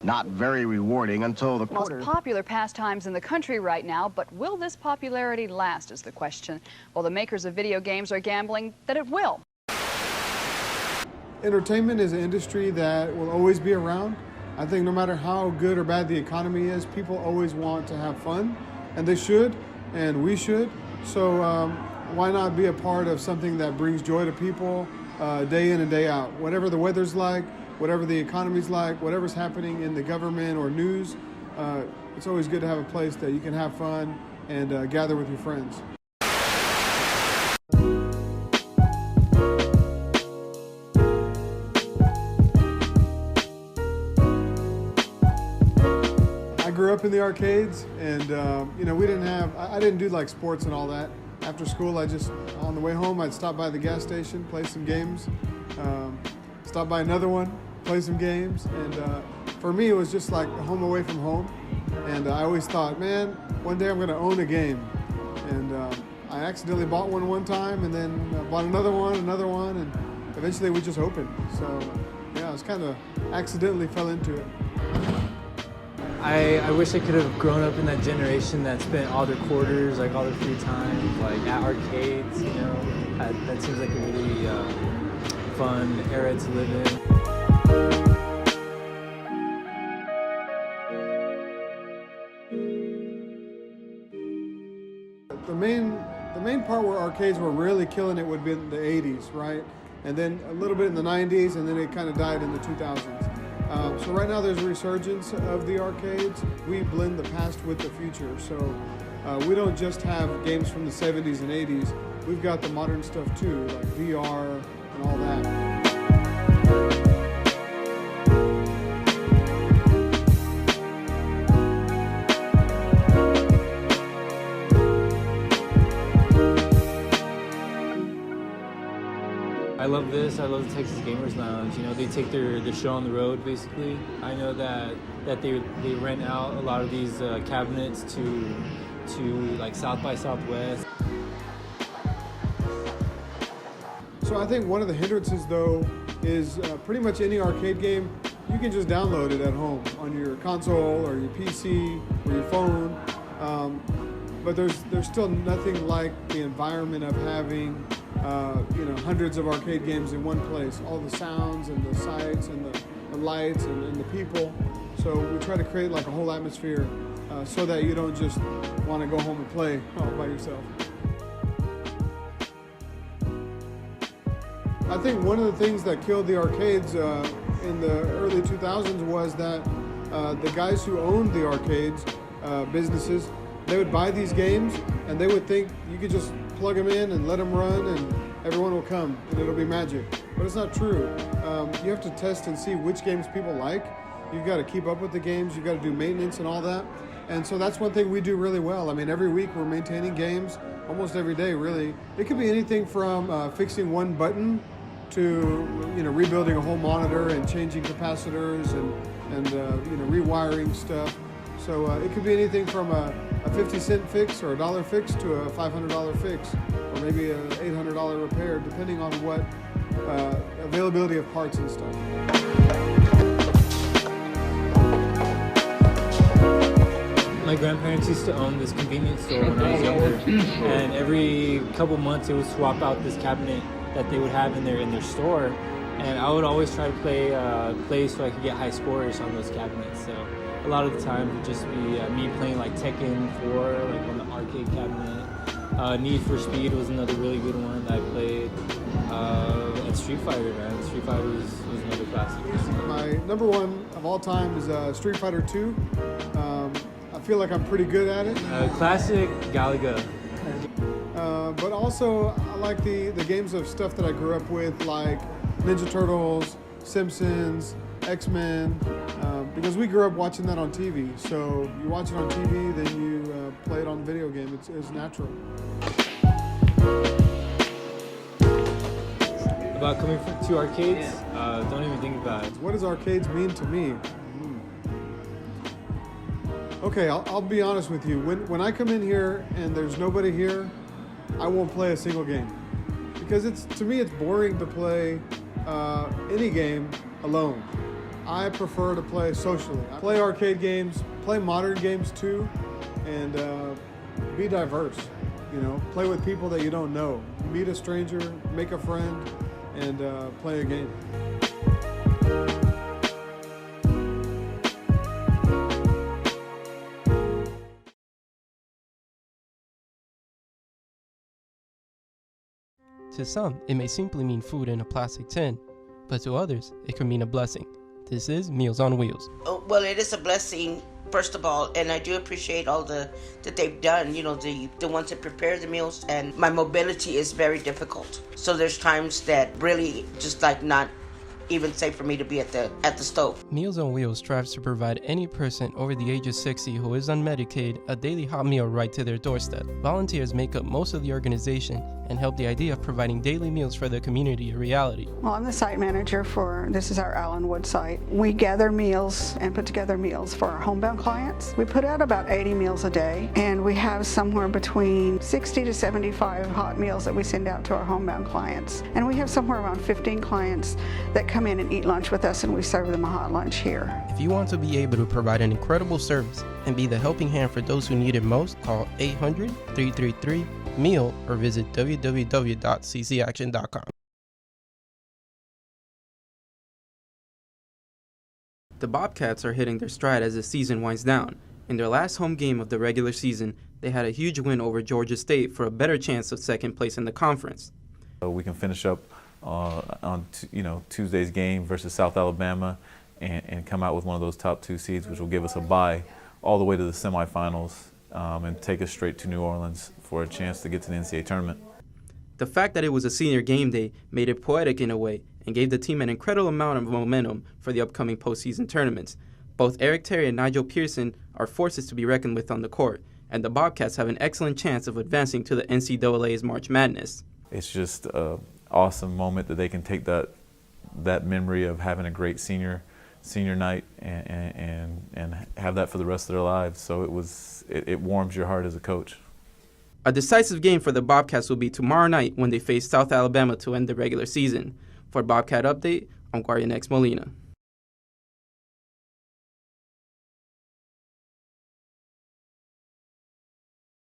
Not very rewarding until the Most popular pastimes in the country right now, but will this popularity last is the question. Well, the makers of video games are gambling that it will. Entertainment is an industry that will always be around. I think no matter how good or bad the economy is, people always want to have fun, and they should, and we should. So why not be a part of something that brings joy to people day in and day out? Whatever the weather's like, whatever the economy's like, whatever's happening in the government or news, it's always good to have a place that you can have fun and gather with your friends. I grew up in the arcades, and you know, I didn't do like sports and all that. After school, on the way home, I'd stop by the gas station, play some games, stop by another one, play some games, and for me, it was just like a home away from home. And I always thought, man, one day I'm going to own a game. And I accidentally bought one time, and then bought another one, and eventually we just opened. So yeah, I was kind of accidentally fell into it. I wish I could have grown up in that generation that spent all their quarters, like all their free time, like at arcades, you know. That seems like a really fun era to live in. The main part where arcades were really killing it would be in the 80s, right? And then a little bit in the 90s, and then it kind of died in the 2000s. So right now there's a resurgence of the arcades. We blend the past with the future. So we don't just have games from the 70s and 80s. We've got the modern stuff too, like VR and all that. I love this. I love the Texas Gamers Lounge. You know, they take their show on the road, basically. I know that they rent out a lot of these cabinets to like South by Southwest. So I think one of the hindrances, though, is pretty much any arcade game, you can just download it at home on your console or your PC or your phone. But there's still nothing like the environment of having you know, hundreds of arcade games in one place. All the sounds and the sights and the lights and the people. So we try to create like a whole atmosphere so that you don't just want to go home and play all by yourself. I think one of the things that killed the arcades in the early 2000s was that the guys who owned the arcades, businesses, they would buy these games and they would think you could just plug them in and let them run and everyone will come and it'll be magic. But it's not true. You have to test and see which games people like. You've got to keep up with the games. You've got to do maintenance and all that. And so that's one thing we do really well. I mean, every week we're maintaining games, almost every day, really. It could be anything from fixing one button to, you know, rebuilding a whole monitor and changing capacitors and you know, rewiring stuff. So it could be anything from a 50-cent fix or a $1 fix to a $500 fix, or maybe an $800 repair, depending on what availability of parts and stuff. My grandparents used to own this convenience store when I was younger, and every couple months they would swap out this cabinet that they would have in their store, and I would always try to play so I could get high scores on those cabinets. So a lot of the time it would just be me playing like Tekken 4, like on the arcade cabinet. Need for Speed was another really good one that I played. And Street Fighter, man. Street Fighter was another classic. My number one of all time is Street Fighter 2. I feel like I'm pretty good at it. Classic Galaga. But also I like the games of stuff that I grew up with, like Ninja Turtles, Simpsons, X-Men, because we grew up watching that on TV. So you watch it on TV, then you play it on the video game. It's natural. About coming to arcades, don't even think about it. What does arcades mean to me? Okay, I'll be honest with you. When I come in here and there's nobody here, I won't play a single game. Because to me it's boring to play any game alone. I prefer to play socially. I play arcade games, play modern games too, and be diverse. You know, play with people that you don't know. Meet a stranger, make a friend, and play a game. To some, it may simply mean food in a plastic tin, but to others, it could mean a blessing. This is Meals on Wheels. Oh, well, it is a blessing, first of all, and I do appreciate all that they've done, you know, the ones that prepare the meals, and my mobility is very difficult. So there's times that really just like not even safe for me to be at the stove. Meals on Wheels strives to provide any person over the age of 60 who is on Medicaid a daily hot meal right to their doorstep. Volunteers make up most of the organization and help the idea of providing daily meals for the community a reality. Well, I'm the site manager this is our Allenwood site. We gather meals and put together meals for our homebound clients. We put out about 80 meals a day, and we have somewhere between 60 to 75 hot meals that we send out to our homebound clients. And we have somewhere around 15 clients that come in and eat lunch with us, and we serve them a hot lunch here. If you want to be able to provide an incredible service and be the helping hand for those who need it most, call 800-333-MEAL or visit www.ccaction.com. The Bobcats are hitting their stride as the season winds down. In their last home game of the regular season, they had a huge win over Georgia State for a better chance of second place in the conference. We can finish up on Tuesday's game versus South Alabama and come out with one of those top 2 seeds, which will give us a bye all the way to the semifinals and take us straight to New Orleans for a chance to get to the NCAA tournament. The fact that it was a senior game day made it poetic in a way and gave the team an incredible amount of momentum for the upcoming postseason tournaments. Both Eric Terry and Nigel Pearson are forces to be reckoned with on the court, and the Bobcats have an excellent chance of advancing to the NCAA's March Madness. It's just an awesome moment that they can take that memory of having a great senior night and have that for the rest of their lives. So it warms your heart as a coach. A decisive game for the Bobcats will be tomorrow night when they face South Alabama to end the regular season. For Bobcat Update, I'm Guarionex Molina.